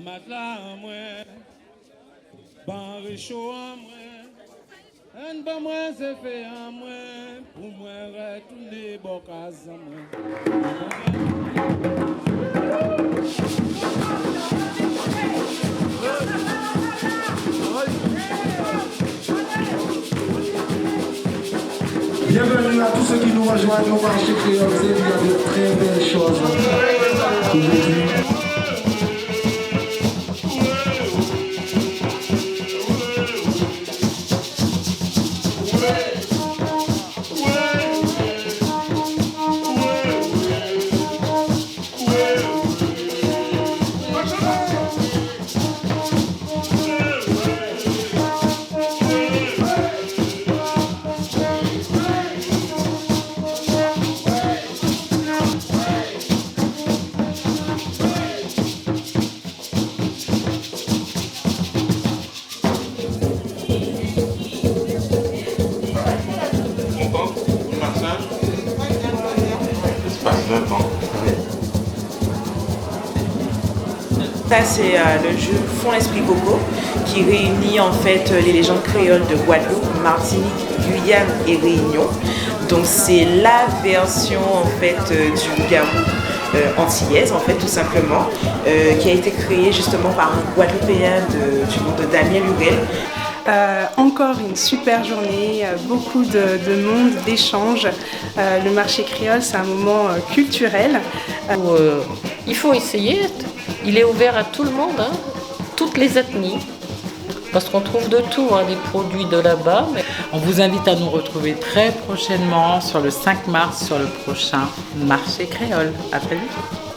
Ban matelas à moi, ban réchaud à moi, un ban moi c'est fait à moi, pour moi retourner bocas à moi. Bienvenue à tous ceux qui nous rejoignent au marché créole. Il y a de très belles choses aujourd'hui. Ça, c'est le jeu Fond l'Esprit Coco qui réunit en fait les légendes créoles de Guadeloupe, Martinique, Guyane et Réunion. Donc c'est la version en fait du loup-garou antillaise en fait tout simplement qui a été créée justement par un Guadeloupéen du nom de Damien Lurel. Encore une super journée, beaucoup de monde, d'échanges. Le marché créole, c'est un moment culturel. Il faut essayer, il est ouvert à tout le monde, hein, toutes les ethnies, parce qu'on trouve de tout, hein, des produits de là-bas. Mais... On vous invite à nous retrouver très prochainement sur le 5 mars sur le prochain marché créole. À très vite.